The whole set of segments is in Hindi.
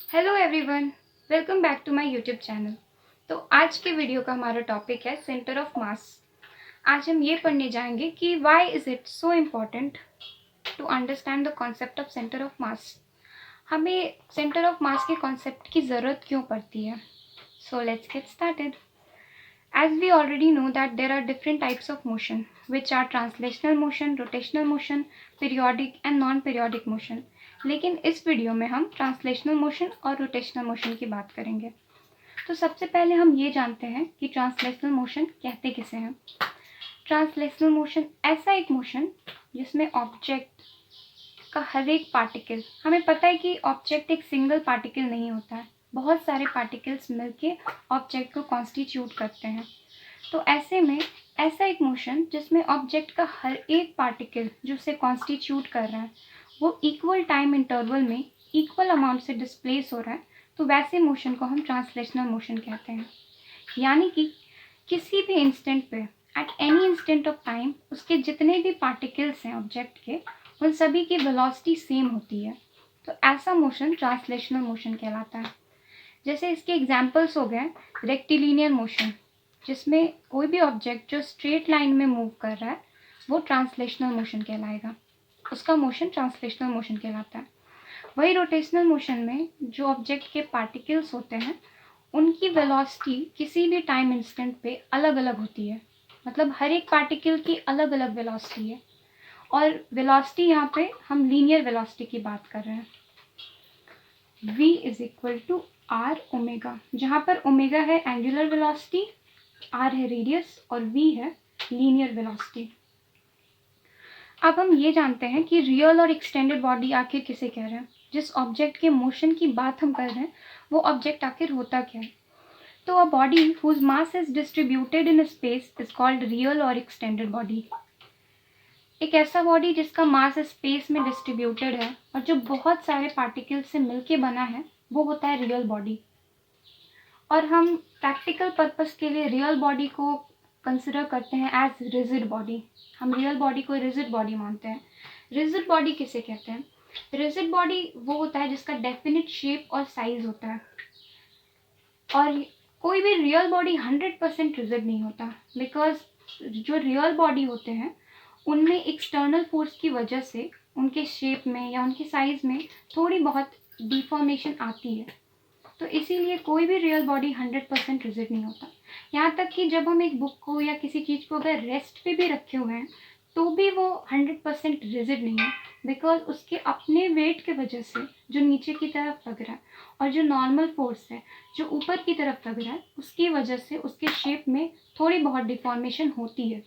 Hello everyone, welcome back to my YouTube channel. तो आज के वीडियो का हमारा टॉपिक है सेंटर ऑफ मास। आज हम ये पढ़ने जाएंगे कि why is it so important to understand the concept of centre of mass. हमें सेंटर ऑफ मास के कॉन्सेप्ट की ज़रूरत क्यों पड़ती है। So let's get started. As we already know that there are different types of motion, which are translational motion, rotational motion, periodic and non-periodic motion. लेकिन इस वीडियो में हम ट्रांसलेशनल मोशन और रोटेशनल मोशन की बात करेंगे। तो सबसे पहले हम ये जानते हैं कि ट्रांसलेशनल मोशन कहते किसे हैं। ट्रांसलेशनल मोशन ऐसा एक मोशन जिसमें ऑब्जेक्ट का हर एक पार्टिकल, हमें पता है कि ऑब्जेक्ट एक सिंगल पार्टिकल नहीं होता है, बहुत सारे पार्टिकल्स मिलके ऑब्जेक्ट को कॉन्स्टिट्यूट करते हैं। तो ऐसे में ऐसा एक मोशन जिसमें ऑब्जेक्ट का हर एक पार्टिकल जो उसे कॉन्स्टिट्यूट कर रहा है वो इक्वल टाइम इंटरवल में इक्वल अमाउंट से डिस्प्लेस हो रहा है, तो वैसे मोशन को हम ट्रांसलेशनल मोशन कहते हैं। यानी कि किसी भी इंस्टेंट पे, at any instant of time, उसके जितने भी पार्टिकल्स हैं ऑब्जेक्ट के, उन सभी की वेलोसिटी सेम होती है। तो ऐसा मोशन ट्रांसलेशनल मोशन कहलाता है। जैसे इसके एग्जांपल्स हो गए रेक्टिलिनियर मोशन, जिसमें कोई भी ऑब्जेक्ट जो स्ट्रेट लाइन में मूव कर रहा है वो ट्रांसलेशनल मोशन कहलाएगा, उसका मोशन ट्रांसलेशनल मोशन कहलाता है। वही रोटेशनल मोशन में जो ऑब्जेक्ट के पार्टिकल्स होते हैं उनकी वेलोसिटी किसी भी टाइम इंस्टेंट पे अलग अलग होती है, मतलब हर एक पार्टिकल की अलग अलग वेलोसिटी है। और वेलोसिटी यहाँ पे हम लीनियर वेलोसिटी की बात कर रहे हैं। v is equal to r omega, जहाँ पर ओमेगा है एंगुलर वेलोसिटी, आर है रेडियस और v है लीनियर वेलोसिटी। अब हम ये जानते हैं कि रियल और एक्सटेंडेड बॉडी आखिर किसे कह रहे हैं। जिस ऑब्जेक्ट के मोशन की बात हम कर रहे हैं वो ऑब्जेक्ट आखिर होता क्या है। तो a body whose mass is distributed in space is called real और एक्सटेंडेड बॉडी। एक ऐसा बॉडी जिसका मास स्पेस में डिस्ट्रीब्यूटेड है और जो बहुत सारे पार्टिकल से मिलके बना है वो होता है रियल बॉडी। और हम प्रैक्टिकल पर्पस के लिए रियल बॉडी को कंसिडर करते हैं एज रिजिड बॉडी। हम रियल बॉडी को रिजिड बॉडी मानते हैं। रिजिड बॉडी किसे कहते हैं? रिजिड बॉडी वो होता है जिसका डेफिनेट शेप और साइज होता है। और कोई भी रियल बॉडी 100% रिजिड नहीं होता, बिकॉज जो रियल बॉडी होते हैं उनमें एक्सटर्नल फोर्स की वजह से उनके शेप में या उनके साइज में थोड़ी बहुत डिफॉर्मेशन आती है। तो इसीलिए कोई भी रियल बॉडी 100% रिजिड नहीं होता। यहाँ तक कि जब हम एक बुक को या किसी चीज़ को अगर रेस्ट पे भी रखे हुए हैं तो भी वो 100% रिजिड नहीं है, बिकॉज उसके अपने वेट के वजह से जो नीचे की तरफ लग रहा है और जो नॉर्मल फोर्स है जो ऊपर की तरफ लग रहा है उसकी वजह से उसके शेप में थोड़ी बहुत डिफॉर्मेशन होती है।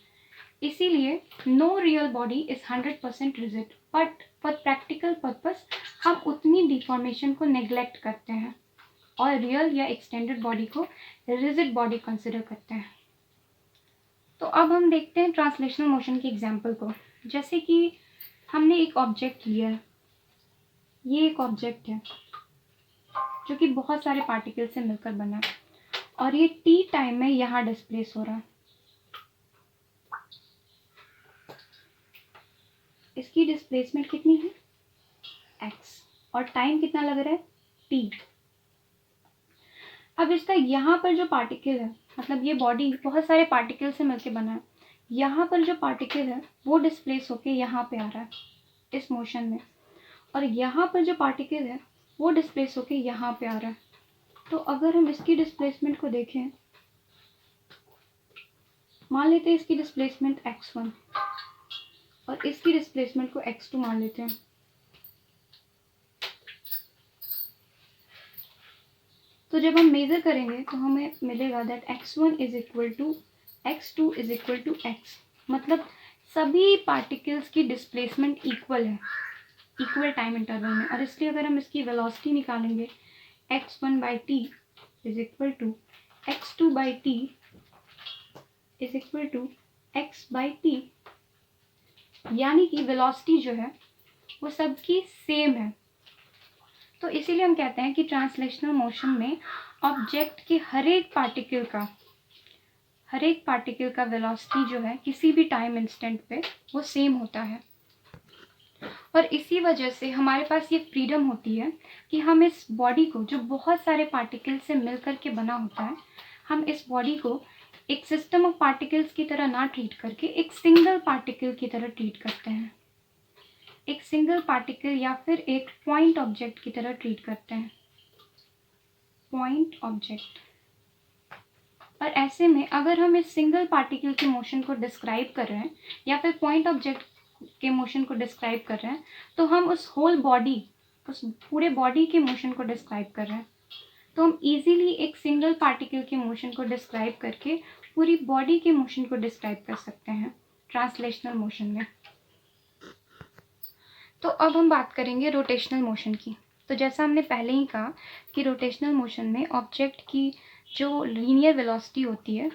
इसीलिए no real body is 100% rigid, but for practical purpose हम उतनी डिफॉर्मेशन को नेग्लेक्ट करते हैं और रियल या एक्सटेंडेड बॉडी को रिजिड बॉडी कंसिडर करते हैं। तो अब हम देखते हैं ट्रांसलेशनल मोशन के एग्जाम्पल को। जैसे कि हमने एक ऑब्जेक्ट लिया है, ये एक ऑब्जेक्ट है जो कि बहुत सारे पार्टिकल से मिलकर बना है और ये टी टाइम में यहाँ डिस्प्लेस हो रहा है। इसकी डिस्प्लेसमेंट कितनी है? x, और टाइम कितना लग रहा है? t। अब इसका यहाँ पर जो पार्टिकल है, मतलब ये बॉडी बहुत सारे पार्टिकल से मिलकर बना है, यहाँ पर जो पार्टिकल है वो डिस्प्लेस होके यहाँ पे आ रहा है इस मोशन में, और यहाँ पर जो पार्टिकल है वो डिस्प्लेस होके यहाँ पे आ रहा है। तो अगर हम इसकी डिस्प्लेसमेंट को देखें, मान लेते हैं इसकी डिस्प्लेसमेंट x1 और इसकी डिस्प्लेसमेंट को x2 मान लेते हैं। तो जब हम मेजर करेंगे तो हमें मिलेगा that x1 is equal to x2 is equal to x, मतलब सभी पार्टिकल्स की डिस्प्लेसमेंट इक्वल है इक्वल टाइम इंटरवल में। और इसलिए अगर हम इसकी वेलोसिटी निकालेंगे x1 बाई टी is equal to x2 by टी is equal to x by टी, यानी कि वेलोसिटी जो है वो सबकी सेम है। तो इसीलिए हम कहते हैं कि ट्रांसलेशनल मोशन में ऑब्जेक्ट के हर एक पार्टिकल का वेलोसिटी जो है किसी भी टाइम इंस्टेंट पे वो सेम होता है। और इसी वजह से हमारे पास ये फ्रीडम होती है कि हम इस बॉडी को, जो बहुत सारे पार्टिकल से मिल कर के बना होता है, हम इस बॉडी को एक सिस्टम ऑफ पार्टिकल्स की तरह ना ट्रीट करके एक सिंगल पार्टिकल की तरह ट्रीट करते हैं, एक सिंगल पार्टिकल या फिर एक पॉइंट ऑब्जेक्ट की तरह ट्रीट करते हैं, पॉइंट ऑब्जेक्ट। और ऐसे में अगर हम इस सिंगल पार्टिकल के मोशन को डिस्क्राइब कर रहे हैं या फिर पॉइंट ऑब्जेक्ट के मोशन को डिस्क्राइब कर रहे हैं, तो हम उस होल बॉडी, उस पूरे बॉडी के मोशन को डिस्क्राइब कर रहे हैं। तो हम इजीली एक सिंगल पार्टिकल के मोशन को डिस्क्राइब करके पूरी बॉडी के मोशन को डिस्क्राइब कर सकते हैं ट्रांसलेशनल मोशन में। तो अब हम बात करेंगे रोटेशनल मोशन की। तो जैसा हमने पहले ही कहा कि रोटेशनल मोशन में ऑब्जेक्ट की जो लीनियर वेलोसिटी होती है,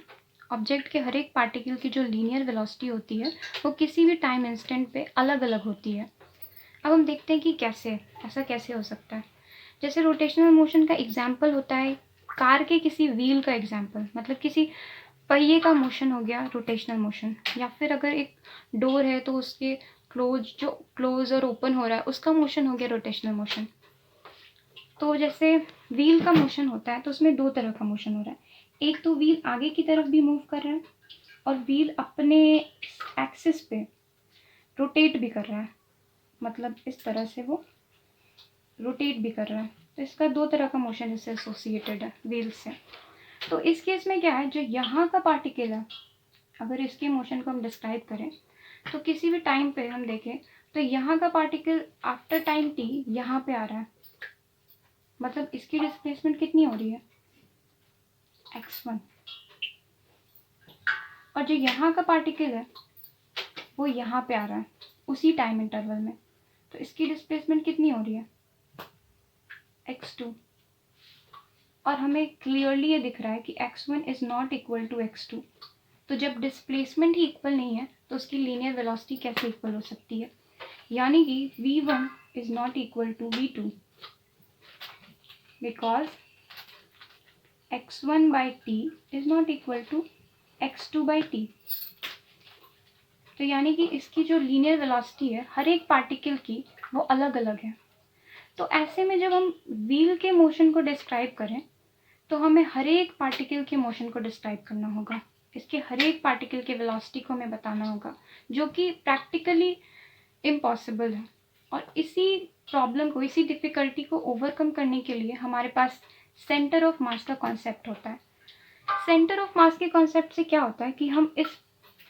ऑब्जेक्ट के हर एक पार्टिकल की जो लीनियर वेलोसिटी होती है, वो किसी भी टाइम इंस्टेंट पे अलग अलग होती है। अब हम देखते हैं कि कैसे, ऐसा कैसे हो सकता है। जैसे रोटेशनल मोशन का एग्जाम्पल होता है कार के किसी व्हील का एग्जाम्पल, मतलब किसी पहिए का मोशन हो गया रोटेशनल मोशन। या फिर अगर एक डोर है तो उसके क्लोज और ओपन हो रहा है, उसका मोशन हो गया रोटेशनल मोशन। तो जैसे व्हील का मोशन होता है तो उसमें दो तरह का मोशन हो रहा है, एक तो व्हील आगे की तरफ भी मूव कर रहा है और व्हील अपने एक्सिस पे रोटेट भी कर रहा है, मतलब इस तरह से वो रोटेट भी कर रहा है। तो इसका दो तरह का मोशन इससे एसोसिएटेड है व्हील से। तो इस केस में क्या है, जो यहाँ का पार्टिकल है, अगर इसके मोशन को हम डिस्क्राइब करें तो किसी भी टाइम पे हम देखें तो यहाँ का पार्टिकल आफ्टर टाइम t यहाँ पे आ रहा है, मतलब इसकी डिस्प्लेसमेंट कितनी हो रही है, x1। और जो यहाँ का पार्टिकल है वो यहाँ पे आ रहा है उसी टाइम इंटरवल में, तो इसकी डिस्प्लेसमेंट कितनी हो रही है, x2। और हमें क्लियरली ये दिख रहा है कि x1 is not equal to x2। तो जब डिस्प्लेसमेंट ही इक्वल नहीं है तो उसकी लीनियर वेलोसिटी कैसे इक्वल हो सकती है, यानी कि v1 is not equal to v2 because x1 by t is not equal to x2 by t। तो यानी कि इसकी जो लीनियर वेलोसिटी है हर एक पार्टिकल की, वो अलग अलग है। तो ऐसे में जब हम व्हील के मोशन को डिस्क्राइब करें तो हमें हर एक पार्टिकल के मोशन को डिस्क्राइब करना होगा, इसके हर एक पार्टिकल के वेलोसिटी को हमें बताना होगा, जो कि प्रैक्टिकली इम्पॉसिबल है। और इसी प्रॉब्लम को, इसी डिफ़िकल्टी को ओवरकम करने के लिए हमारे पास सेंटर ऑफ मास का कॉन्सेप्ट होता है। सेंटर ऑफ मास के कॉन्सेप्ट से क्या होता है कि हम इस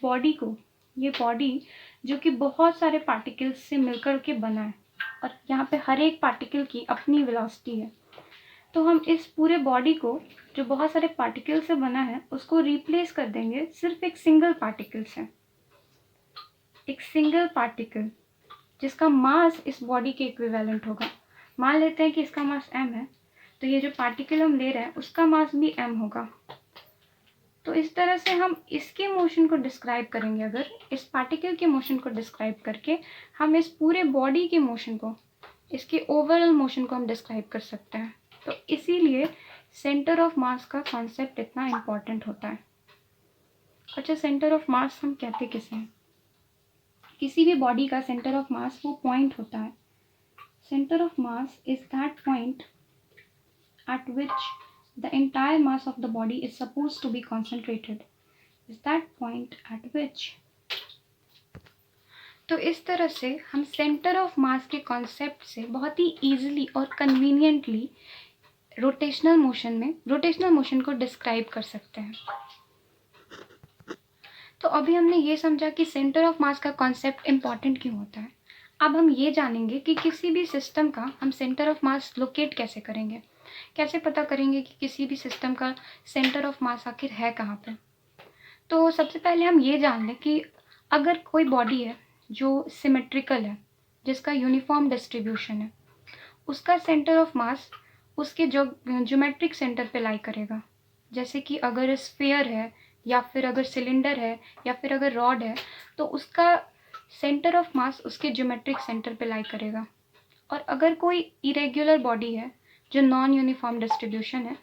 बॉडी को, ये बॉडी जो कि बहुत सारे पार्टिकल्स से मिलकर के बना है और यहाँ पे हर एक पार्टिकल की अपनी वेलोसिटी है, तो हम इस पूरे बॉडी को जो बहुत सारे पार्टिकल से बना है उसको रिप्लेस कर देंगे सिर्फ एक सिंगल पार्टिकल से, एक सिंगल पार्टिकल जिसका मास इस बॉडी के इक्विवेलेंट होगा। मान लेते हैं कि इसका मास m है, तो ये जो पार्टिकल हम ले रहे हैं उसका मास भी m होगा। तो इस तरह से हम इसके मोशन को डिस्क्राइब करेंगे, अगर इस पार्टिकल के मोशन को डिस्क्राइब करके हम इस पूरे बॉडी के मोशन को, इसके ओवरऑल मोशन को हम डिस्क्राइब कर सकते हैं। तो इसीलिए सेंटर ऑफ मास का कॉन्सेप्ट इतना इम्पॉर्टेंट होता है। अच्छा, सेंटर ऑफ मास हम कहते किसे हैं? किसी भी बॉडी का सेंटर ऑफ मास वो पॉइंट होता है। Centre of mass is that point at which the entire mass of the body is supposed to be concentrated. Is that point at which? तो इस तरह से हम सेंटर ऑफ मास के कॉन्सेप्ट से बहुत ही ईजिली और कन्वीनियंटली रोटेशनल मोशन को डिस्क्राइब कर सकते हैं। तो अभी हमने ये समझा कि सेंटर ऑफ मास का कॉन्सेप्ट इम्पॉर्टेंट क्यों होता है। अब हम ये जानेंगे कि किसी भी सिस्टम का हम सेंटर ऑफ मास लोकेट कैसे करेंगे, कैसे पता करेंगे कि किसी भी सिस्टम का सेंटर ऑफ मास आखिर है कहाँ पे। तो सबसे पहले हम ये जान लें कि अगर कोई बॉडी है जो सिमेट्रिकल है, जिसका यूनिफॉर्म डिस्ट्रीब्यूशन है, उसका सेंटर ऑफ मास उसके जो ज्योमेट्रिक सेंटर पे लाई करेगा। जैसे कि अगर स्फीयर है या फिर अगर सिलेंडर है या फिर अगर रॉड है, तो उसका सेंटर ऑफ मास उसके ज्योमेट्रिक सेंटर पे लाई करेगा। और अगर कोई इरेग्युलर बॉडी है जो नॉन यूनिफॉर्म डिस्ट्रीब्यूशन है,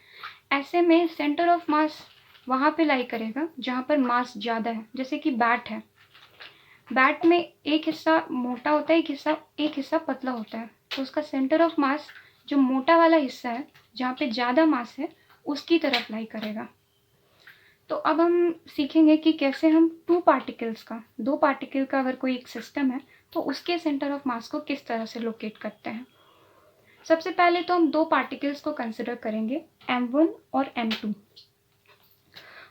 ऐसे में सेंटर ऑफ मास वहाँ पे लाई करेगा जहाँ पर मास ज़्यादा है। जैसे कि बैट है, बैट में एक हिस्सा मोटा होता है, एक हिस्सा पतला होता है। तो उसका सेंटर ऑफ मास जो मोटा वाला हिस्सा है, जहाँ पे ज़्यादा मास है, उसकी तरफ लाई करेगा। तो अब हम सीखेंगे कि कैसे हम दो पार्टिकल का अगर कोई एक सिस्टम है तो उसके सेंटर ऑफ मास को किस तरह से लोकेट करते हैं। सबसे पहले तो हम दो पार्टिकल्स को कंसिडर करेंगे, m1 और m2,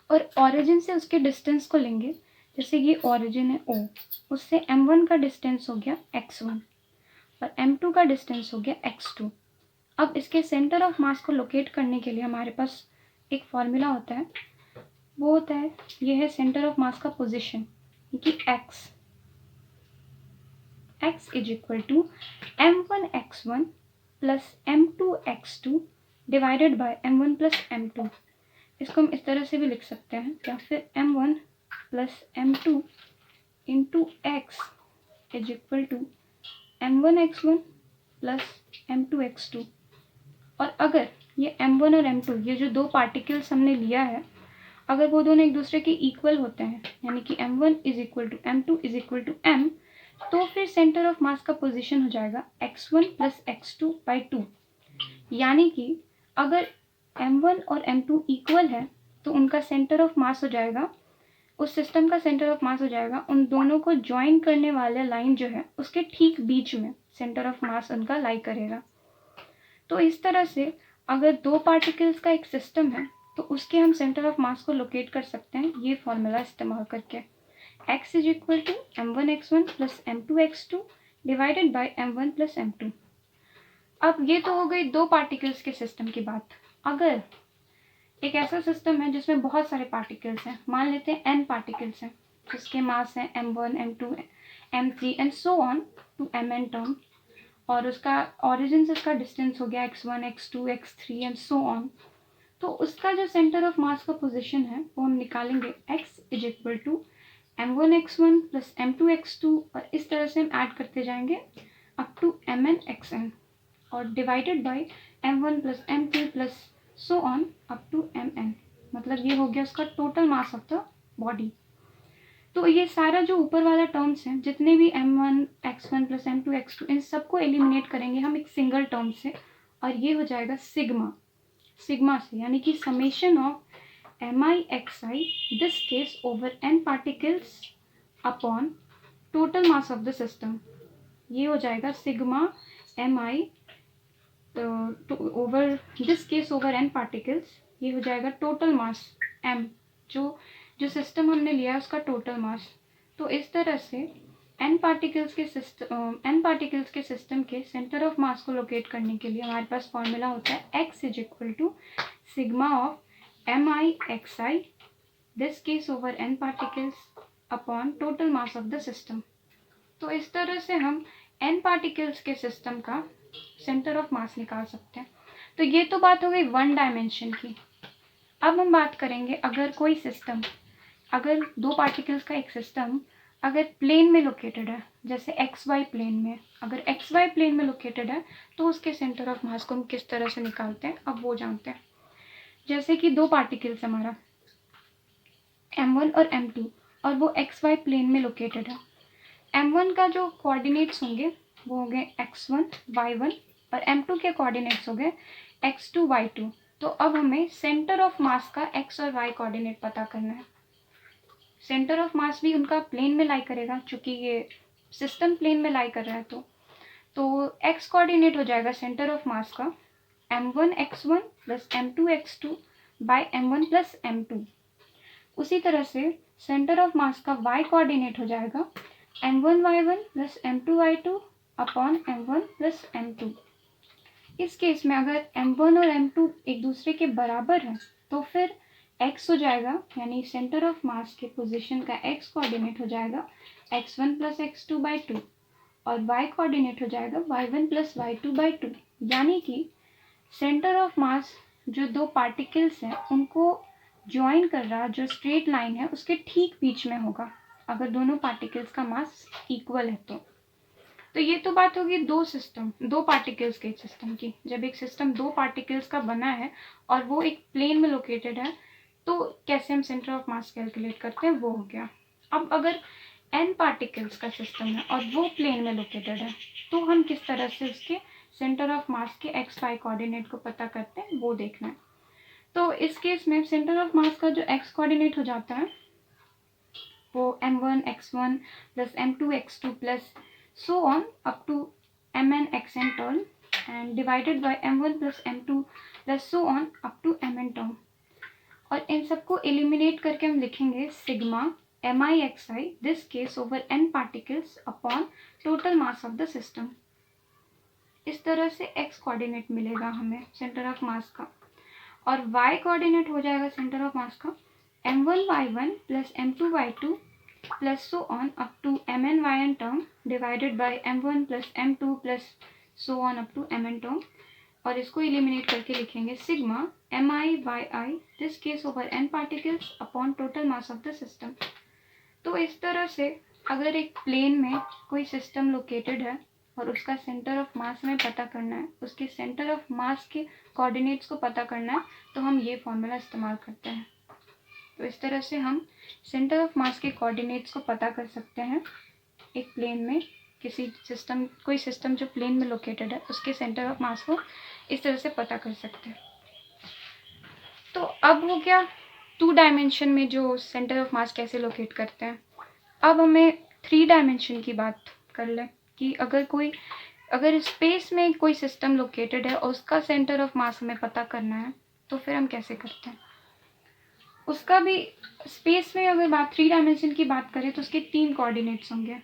और ऑरिजिन से उसके डिस्टेंस को लेंगे। जैसे ये ऑरिजिन है O, उससे m1 का डिस्टेंस हो गया x1 और m2 का डिस्टेंस हो गया x2। अब इसके सेंटर ऑफ मास को लोकेट करने के लिए हमारे पास एक फॉर्मूला होता है, वो होता है, ये है सेंटर ऑफ मास का पोजीशन, कि x is equal to m1x1 plus m2x2 divided by m1 plus m2। इसको हम इस तरह से भी लिख सकते हैं, या फिर m1 plus m2 into x is equal to m1x1 plus m2x2। और अगर ये m1 और m2, ये जो दो पार्टिकल्स हमने लिया है, अगर वो दोनों एक दूसरे के इक्वल होते हैं, यानी कि m1 is equal to m2 is equal to m, तो फिर सेंटर ऑफ मास का पोजीशन हो जाएगा x1 प्लस x2 बाई 2। यानी कि अगर m1 और m2 इक्वल है तो उनका सेंटर ऑफ मास हो जाएगा, उस सिस्टम का सेंटर ऑफ मास हो जाएगा उन दोनों को ज्वाइन करने वाला लाइन जो है उसके ठीक बीच में सेंटर ऑफ मास उनका लाई करेगा। तो इस तरह से अगर दो पार्टिकल्स का एक सिस्टम है तो उसके हम सेंटर ऑफ मास को लोकेट कर सकते हैं ये फॉर्मूला इस्तेमाल करके। x is equal to m1x1 plus m2x2 divided by m1 plus m2। अब ये तो हो गई दो पार्टिकल्स के सिस्टम की बात। अगर एक ऐसा सिस्टम है जिसमें बहुत सारे पार्टिकल्स हैं, मान लेते हैं n पार्टिकल्स हैं, जिसके मास हैं m1 m2 m3 and so on to mn term, और उसका ऑरिजिन से उसका डिस्टेंस हो गया x1 x2 x3 and so on, तो उसका जो सेंटर ऑफ मास का पोजीशन है वो हम निकालेंगे x is equal to m1x1 plus m2x2, और इस तरह से हम ऐड करते जाएंगे अप टू mn और divided by m1 plus m2 plus so on up to mn। मतलब ये हो गया उसका total mass of the body. तो ये सारा जो ऊपर वाला टर्म्स हैं, जितने भी m1x1 प्लस m2x2, इन सबको एलिमिनेट करेंगे हम एक सिंगल टर्म से, और ये हो जाएगा सिग्मा से, यानी कि summation of mi(xi) this case over n particles upon total mass of the system. ये हो जाएगा sigma mi over this case over n particles, ये हो जाएगा टोटल मास m, जो सिस्टम हमने लिया है उसका टोटल मास। तो इस तरह से n पार्टिकल्स के सिस्टम के सेंटर ऑफ मास को लोकेट करने के लिए हमारे पास फॉर्मूला होता है x is equal to sigma of mi(xi) this case over n particles upon total mass of the system. तो इस तरह से हम n पार्टिकल्स के सिस्टम का सेंटर ऑफ मास निकाल सकते हैं। तो ये तो बात हो गई वन डायमेंशन की। अब हम बात करेंगे, अगर कोई सिस्टम, अगर दो पार्टिकल्स का एक सिस्टम अगर प्लेन में लोकेटेड है, जैसे XY प्लेन में, अगर XY प्लेन में लोकेटेड है तो उसके सेंटर ऑफ मास को हम किस तरह से निकालते हैं, अब वो जानते हैं। जैसे कि दो पार्टिकल्स हमारा m1 और m2, और वो XY प्लेन में लोकेटेड है। m1 का जो कोऑर्डिनेट्स होंगे वो हो गए x1 y1, और m2 के कोऑर्डिनेट्स हो गए x2 y2। तो अब हमें सेंटर ऑफ मास का x और y कोऑर्डिनेट पता करना है। सेंटर ऑफ मास भी उनका प्लेन में लाई करेगा, चूंकि ये सिस्टम प्लेन में लाई कर रहा है। तो x कोऑर्डिनेट हो जाएगा सेंटर ऑफ मास का m1x1 plus m2x2 bye m1 plus m2। उसी तरह से सेंटर ऑफ मास का y कोऑर्डिनेट हो जाएगा m1y1 plus m2y2 upon m1 plus m2। इस केस में अगर m1 और m2 एक दूसरे के बराबर हैं तो फिर x हो जाएगा, यानी सेंटर ऑफ मास के पोजीशन का x कोऑर्डिनेट हो जाएगा x1 प्लस x2 बाई 2, और y कोऑर्डिनेट हो जाएगा y1 प्लस y2 बाई 2। यानी कि सेंटर ऑफ मास जो दो पार्टिकल्स हैं उनको ज्वाइन कर रहा जो स्ट्रेट लाइन है उसके ठीक बीच में होगा, अगर दोनों पार्टिकल्स का मास इक्वल है तो ये तो बात होगी दो पार्टिकल्स के सिस्टम की। जब एक सिस्टम दो पार्टिकल्स का बना है और वो एक प्लेन में लोकेटेड है तो कैसे हम सेंटर ऑफ मास कैलकुलेट करते हैं वो हो गया। अब अगर n पार्टिकल्स का सिस्टम है और वो प्लेन में लोकेटेड है, तो हम किस तरह से उसके सेंटर ऑफ मास के एक्स वाई कोऑर्डिनेट को पता करते हैं वो देखना है। तो इस केस में सेंटर ऑफ मास का जो एक्स कोऑर्डिनेट हो जाता है वो m1 x1 plus m2 x2 plus so on up to mn xn term and divided by m1 plus m2 plus so on up to mn term। और इन सबको एलिमिनेट करके हम लिखेंगे sigma mi xi this case over n particles upon total mass of the system. इस तरह से x कोऑर्डिनेट मिलेगा हमें सेंटर ऑफ मास का, और y कोऑर्डिनेट हो जाएगा सेंटर ऑफ मास का m1 y1 plus m2 y2 plus so on up to mn yn term divided by m1 plus m2 plus so on up to mn term। और इसको एलिमिनेट करके लिखेंगे sigma mi yi this case over n particles upon total mass of the system. तो इस तरह से अगर एक प्लेन में कोई सिस्टम लोकेटेड है और उसका सेंटर ऑफ मास हमें पता करना है, उसके सेंटर ऑफ मास के कोऑर्डिनेट्स को पता करना है, तो हम ये फॉर्मूला इस्तेमाल करते हैं। तो इस तरह से हम सेंटर ऑफ मास के कोऑर्डिनेट्स को पता कर सकते हैं एक प्लेन में, किसी सिस्टम कोई सिस्टम जो प्लेन में लोकेटेड है उसके सेंटर ऑफ मास को इस तरह से पता कर सकते हैं। तो अब हो गया 2 डायमेंशन में जो सेंटर ऑफ मास कैसे लोकेट करते हैं। अब हमें 3 डायमेंशन की बात कर लें कि अगर स्पेस में कोई सिस्टम लोकेटेड है और उसका सेंटर ऑफ मास हमें पता करना है तो फिर हम कैसे करते हैं। उसका भी स्पेस में अगर 3 डायमेंशन की बात करें तो उसके 3 कोऑर्डिनेट्स होंगे,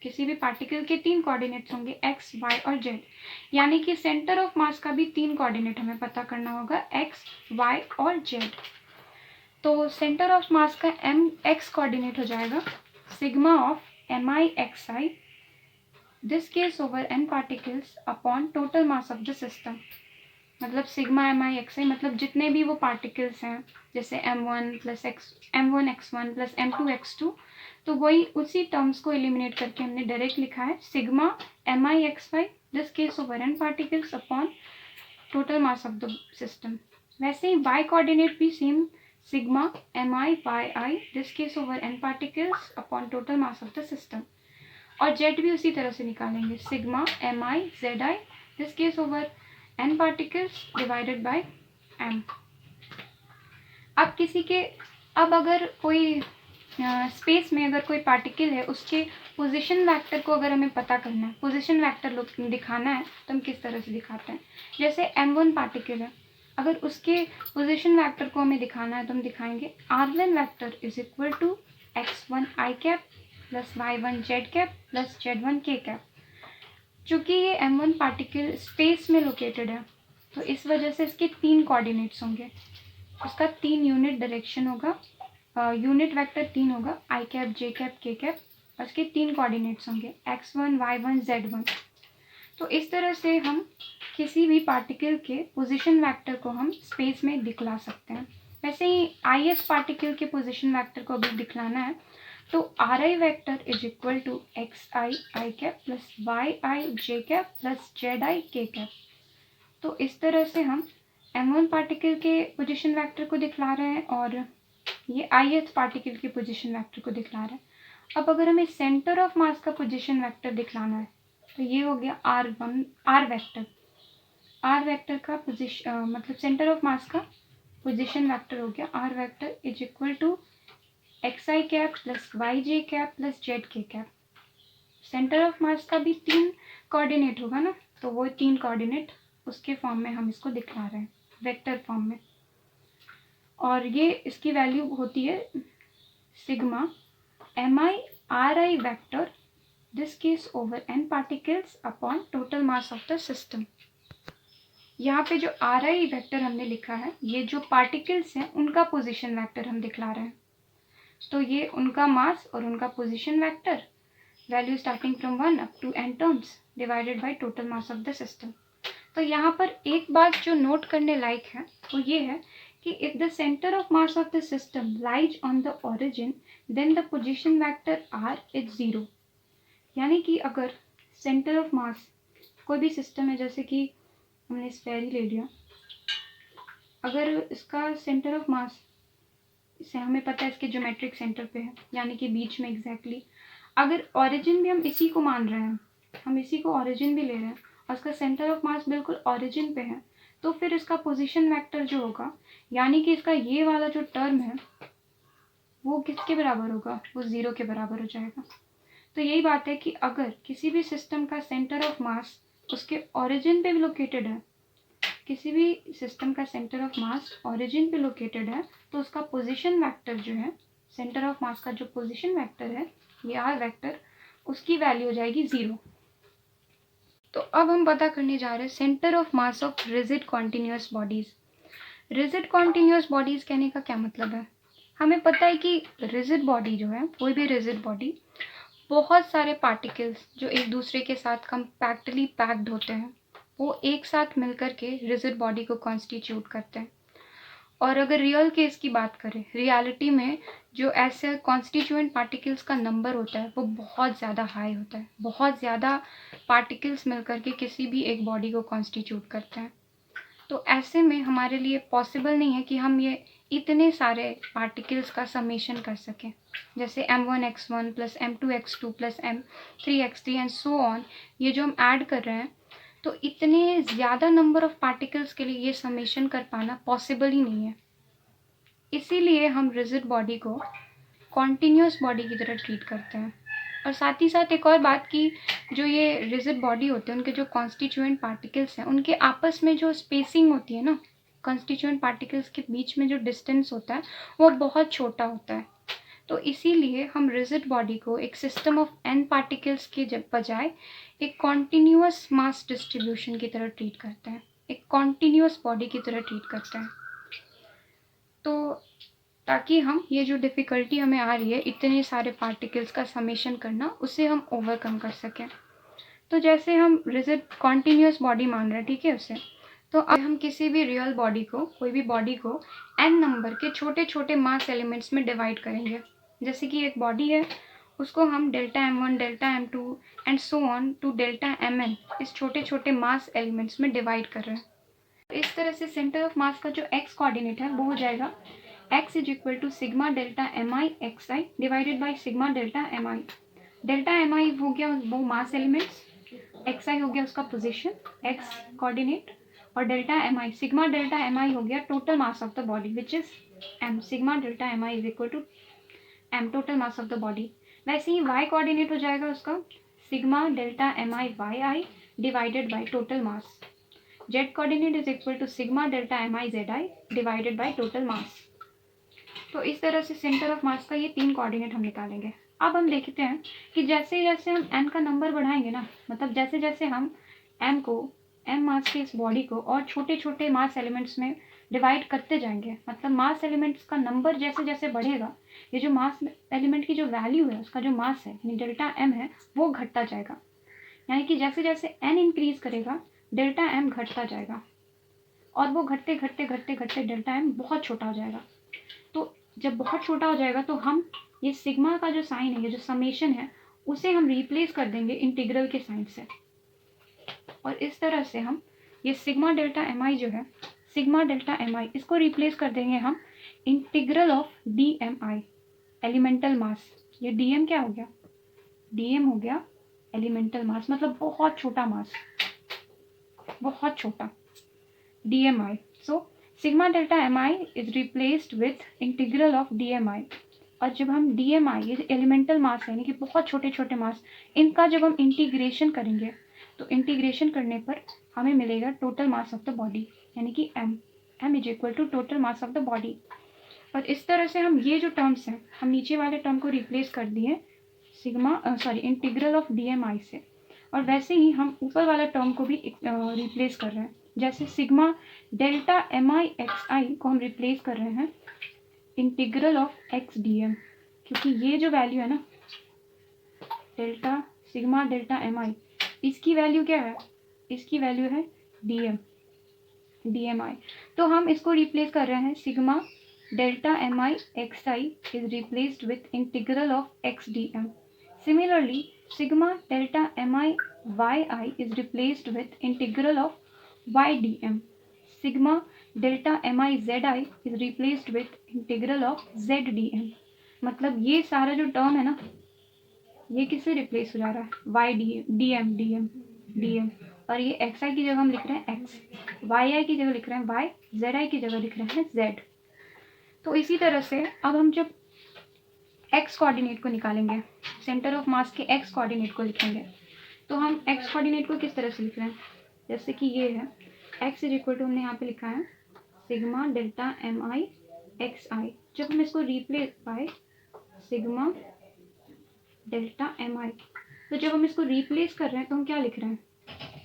किसी भी पार्टिकल के 3 कोऑर्डिनेट्स होंगे x, y और z। यानी कि सेंटर ऑफ मास का भी 3 कोऑर्डिनेट हमें पता करना होगा x, y और z। तो सेंटर ऑफ मास का x कोऑर्डिनेट हो जाएगा sigma of mi xi this case over n particles upon total mass of the system. मतलब सिग्मा mi xi मतलब जितने भी वो पार्टिकल्स हैं, जैसे m1 x1 plus m2 x2, तो वही उसी टर्म्स को एलिमिनेट करके हमने डायरेक्ट लिखा है sigma mi xy this case over n particles upon total mass of the system. वैसे ही y कोऑर्डिनेट भी same sigma mi yi this case over n particles upon total mass of the system. और z भी उसी तरह से निकालेंगे sigma mi zi this case over n particles divided by m। अब अगर कोई स्पेस में अगर कोई पार्टिकल है उसके पोजीशन वेक्टर को अगर हमें पता करना है, पोजीशन वेक्टर दिखाना है, तो हम किस तरह से दिखाते हैं। जैसे m1 पार्टिकल है, अगर उसके पोजीशन वेक्टर को हमें दिखाना है तो हम दिखाएंगे r1 vector is equal to x1 i cap plus y1 z cap plus z1 k cap. चूँकि ये m1 पार्टिकल स्पेस में लोकेटेड है तो इस वजह से इसके 3 कोऑर्डिनेट्स होंगे, उसका 3 यूनिट डायरेक्शन होगा, यूनिट वेक्टर 3 होगा i cap j cap k cap, और इसके 3 कोऑर्डिनेट्स होंगे x1 y1 z1। तो इस तरह से हम किसी भी पार्टिकल के पोजीशन वेक्टर को हम स्पेस में दिखला सकते हैं। वैसे ही ith पार्टिकल के पोजीशन वेक्टर को अभी दिखलाना है तो ri vector is equal to xi i cap plus yi j cap plus zi k cap. तो इस तरह से हम m1 पार्टिकल के पोजीशन वेक्टर को दिखला रहे हैं और ये ith पार्टिकल के पोजीशन वेक्टर को दिखला रहे हैं। अब अगर हमें सेंटर ऑफ मास का पोजीशन वेक्टर दिखलाना है तो ये हो गया r वेक्टर का मतलब सेंटर ऑफ मास का पोजीशन वेक्टर हो गया r vector is equal to xi cap plus yj cap plus zk cap. Centre of mass का भी 3 कोऑर्डिनेट होगा ना, तो वो 3 कोऑर्डिनेट उसके फॉर्म में हम इसको दिखला रहे हैं वेक्टर फॉर्म में। और ये इसकी वैल्यू होती है sigma mi ri vector this case over n particles upon total mass of the system. यहाँ पे जो ri वेक्टर हमने लिखा है, ये जो पार्टिकल्स हैं उनका पोजीशन वेक्टर हम दिखला रहे हैं। तो ये उनका मास और उनका position vector, value starting from 1 up to n terms divided by total mass of the system. तो यहाँ पर एक बात जो नोट करने लायक है वो ये है कि if the centre of mass of the system lies on the origin then the position vector r is 0। यानी कि अगर सेंटर ऑफ मास कोई भी सिस्टम है, जैसे कि हमने स्फेयर ही ले लिया, अगर इसका सेंटर ऑफ मास इसे हमें पता है इसके ज्योमेट्रिक सेंटर पे है, यानी कि बीच में एग्जैक्टली। अगर ओरिजिन भी हम इसी को मान रहे हैं, हम इसी को ओरिजिन भी ले रहे हैं और इसका सेंटर ऑफ मास बिल्कुल ओरिजिन पे है, तो फिर इसका पोजीशन वेक्टर जो होगा, यानी कि इसका ये वाला जो टर्म है वो किसके बराबर होगा, वो 0 के बराबर हो जाएगा। तो यही बात है कि अगर किसी भी सिस्टम का सेंटर ऑफ मास उसके ओरिजिन पे भी लोकेटेड है, किसी भी सिस्टम का सेंटर ऑफ मास ओरिजिन पे लोकेटेड है, तो उसका पोजीशन वेक्टर जो है, सेंटर ऑफ मास का जो पोजीशन वेक्टर है, ये आर वेक्टर, उसकी वैल्यू हो जाएगी 0। तो अब हम पता करने जा रहे हैं centre of mass of rigid continuous bodies. Rigid continuous bodies कहने का क्या मतलब है? हमें पता है कि रिजिड बॉडी जो है, कोई भी रिजिड बॉडी, बहुत सारे पार्टिकल्स जो एक दूसरे के साथ कंपैक्टली पैक्ड होते हैं, वो एक साथ मिलकर के रिजिड बॉडी को कॉन्स्टिट्यूट करते हैं। और अगर रियल केस की बात करें, रियलिटी में जो ऐसे कॉन्स्टिट्यूएंट पार्टिकल्स का नंबर होता है वो बहुत ज़्यादा हाई होता है। बहुत ज़्यादा पार्टिकल्स मिलकर के किसी भी एक बॉडी को कॉन्स्टिट्यूट करते हैं। तो ऐसे में हमारे लिए पॉसिबल नहीं है कि हम ये इतने सारे पार्टिकल्स का समेशन कर सकें, जैसे m1x1 plus m2x2 plus m3x3 and so on. ये जो हम ऐड कर रहे हैं, तो इतने ज़्यादा नंबर ऑफ पार्टिकल्स के लिए ये समेशन कर पाना पॉसिबल ही नहीं है। इसीलिए हम रिजिड बॉडी को कॉन्टिन्यूस बॉडी की तरह ट्रीट करते हैं। और साथ ही साथ एक और बात की, जो ये रिजिड बॉडी होते हैं उनके जो कॉन्स्टिट्यूएंट पार्टिकल्स हैं, उनके आपस में जो स्पेसिंग होती है ना, कॉन्स्टिट्यूएंट पार्टिकल्स के बीच में जो डिस्टेंस होता है वो बहुत छोटा होता है। तो इसीलिए हम रिजिड बॉडी को एक सिस्टम ऑफ n पार्टिकल्स के बजाय एक कॉन्टिन्यूस मास डिस्ट्रीब्यूशन की तरह ट्रीट करते हैं, एक कॉन्टिन्यूस बॉडी की तरह ट्रीट करते हैं। तो ताकि हम ये जो डिफ़िकल्टी हमें आ रही है इतने सारे पार्टिकल्स का समेशन करना, उसे हम ओवरकम कर सकें। तो जैसे हम रिजिड कॉन्टिन्यूस बॉडी मान रहे हैं, ठीक है, उसे, तो अब हम किसी भी रियल बॉडी को, कोई भी बॉडी को n नंबर के छोटे छोटे मास एलिमेंट्स में डिवाइड करेंगे। जैसे कि एक बॉडी है, उसको हम delta m1, delta m2 and so on to delta mn इस छोटे छोटे मास एलिमेंट्स में डिवाइड कर रहे हैं। इस तरह से सेंटर ऑफ मास का जो x कोऑर्डिनेट है वो हो जाएगा x is equal to sigma delta mi xi divided by sigma delta mi। Delta mi हो गया वो मास एलिमेंट्स, xi हो गया उसका पोजीशन x कोऑर्डिनेट, और delta mi, sigma delta mi हो गया total mass of the body which is m। Sigma delta mi is equal to m total mass of the body. वैसे ही y कोऑर्डिनेट हो जाएगा उसका sigma delta mi yi divided by total mass. z coordinate is equal to sigma delta mi zi divided by total mass. तो इस तरह से सेंटर ऑफ मास का ये 3 कोऑर्डिनेट हम निकालेंगे। अब हम देखते हैं कि जैसे जैसे हम n का नंबर बढ़ाएंगे ना, मतलब जैसे जैसे हम m को, m मास के इस बॉडी को और छोटे छोटे मास एलिमेंट्स में डिवाइड करते जाएंगे, मतलब मास एलिमेंट्स का नंबर जैसे जैसे बढ़ेगा, ये जो मास एलिमेंट की जो वैल्यू है, उसका जो मास है यानी डेल्टा m है, वो घटता जाएगा। यानी कि जैसे जैसे n इंक्रीज करेगा डेल्टा m घटता जाएगा, और वो घटते घटते घटते घटते डेल्टा m बहुत छोटा हो जाएगा। तो जब बहुत छोटा हो जाएगा तो हम ये सिग्मा का जो साइन है, ये जो समेशन है, उसे हम रिप्लेस कर देंगे इंटीग्रल के साइन से। और इस तरह से हम ये सिग्मा डेल्टा mi जो है, सिग्मा डेल्टा mi, इसको रिप्लेस कर देंगे हम इंटीग्रल ऑफ dmi, एलिमेंटल मास। ये dm क्या हो गया, dm हो गया एलिमेंटल मास, मतलब बहुत छोटा मास, बहुत छोटा dmi। So sigma delta mi is replaced with integral of dmi। और जब हम dmi, ये एलिमेंटल मास है यानी कि बहुत छोटे छोटे मास, इनका जब हम इंटीग्रेशन करेंगे तो इंटीग्रेशन करने पर हमें मिलेगा total mass of the body, यानी कि m is equal to total mass of the body. और इस तरह से हम ये जो टर्म्स हैं, हम नीचे वाले टर्म को रिप्लेस कर दिए इंटीग्रल ऑफ dmi से, और वैसे ही हम ऊपर वाला टर्म को भी रिप्लेस कर रहे हैं। जैसे सिग्मा डेल्टा mi xi को हम रिप्लेस कर रहे हैं इंटीग्रल ऑफ x dm, क्योंकि ये जो वैल्यू है ना, डेल्टा सिग्मा डेल्टा mi, इसकी वैल्यू क्या है, इसकी वैल्यू है dmi। तो हम इसको रिप्लेस कर रहे हैं sigma delta mi xi is replaced with integral of x dm। Similarly sigma delta mi yi is replaced with integral of y dm। Sigma delta m i z i is replaced with integral of z d m. मतलब ये सारा जो टर्म है ना, ये किससे रिप्लेस हो जा रहा है, वाई डी एम। और ये एक्स आई की जगह हम लिख रहे हैं एक्स, वाई आई की जगह लिख रहे हैं वाई, जेड आई की जगह लिख रहे हैं जेड। तो इसी तरह से अब हम जब एक्स कोऑर्डिनेट को निकालेंगे, सेंटर ऑफ मास के एक्स कोऑर्डिनेट को लिखेंगे, तो हम एक्स कोऑर्डिनेट को किस तरह से लिख रहे हैं, जैसे कि ये है एक्स इज इक्वल टू, हमने यहाँ पे लिखा है sigma delta m i x i. जब हम इसको replace by sigma delta m i, तो जब हम इसको रिप्लेस कर रहे हैं तो हम क्या लिख रहे हैं,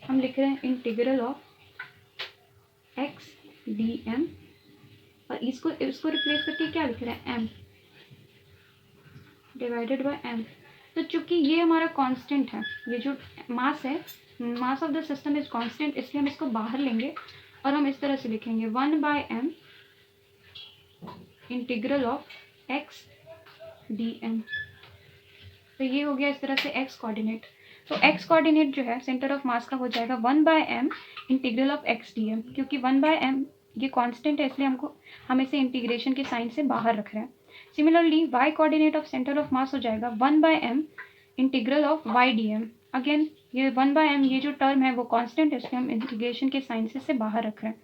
हम लिख रहे हैं integral of x d m, और इसको रिप्लेस करके क्या लिख रहे हैं, एम डिवाइडेड बाय एम। तो चूंकि ये हमारा कांस्टेंट है, ये जो मास है, मास of the system is constant, इसलिए हम इसको बाहर लेंगे और हम इस तरह से लिखेंगे 1/m integral of x d m. तो ये हो गया इस तरह से एक्स कोऑर्डिनेट। तो एक्स कोऑर्डिनेट जो है सेंटर ऑफ मास का हो जाएगा 1/m integral of x d m, क्योंकि 1/m ये कांस्टेंट है, इसलिए हम इसे इंटीग्रेशन के साइन से बाहर रख रहे हैं। Similarly y coordinate of centre of mass हो जाएगा 1/m integral of y d m. Again ये 1/m, ये जो टर्म है वो कांस्टेंट है, इसलिए हम इंटीग्रेशन के साइन से बाहर रख रहे हैं।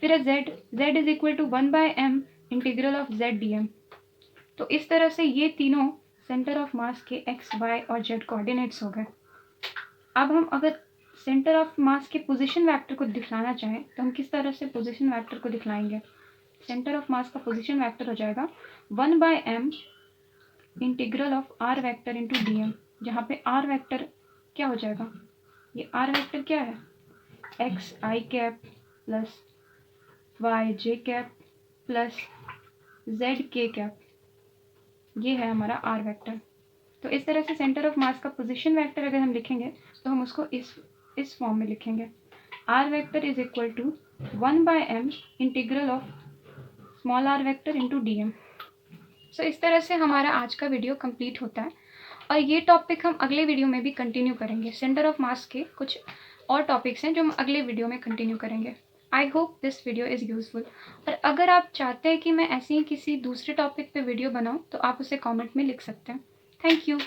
फिर है z is equal to 1/m integral of z d m. तो इस तरह से ये तीनों सेंटर ऑफ मास के एक्स वाई और जेड कोऑर्डिनेट्स हो गए। अब हम अगर सेंटर ऑफ मास के पोजीशन वेक्टर को दिखलाना चाहें तो हम किस तरह से पोजीशन वेक्टर को दिखलाएंगे, सेंटर ऑफ मास का पोजीशन वेक्टर हो जाएगा 1/m integral of r vector into d m, जहाँ पे आर वेक्टर क्या हो जाएगा, ये आर वेक्टर क्या है, एक्स आई कैप प्लस वाई जे कैप प्लस जेड के कैप, ये है हमारा आर वेक्टर। तो इस तरह से सेंटर ऑफ मास का पोजीशन वेक्टर अगर हम लिखेंगे तो हम उसको इस फॉर्म में लिखेंगे, r vector is equal to 1/m integral of small r vector into d m. So इस तरह से हमारा आज का वीडियो कंप्लीट होता है, और ये टॉपिक हम अगले वीडियो में भी कंटिन्यू करेंगे। सेंटर ऑफ मास के कुछ और टॉपिक्स हैं जो हम अगले वीडियो में कंटिन्यू करेंगे। I hope this video is useful. और अगर आप चाहते हैं कि मैं ऐसे ही किसी दूसरे टॉपिक पे वीडियो बनाऊं तो आप उसे कमेंट में लिख सकते हैं। Thank you.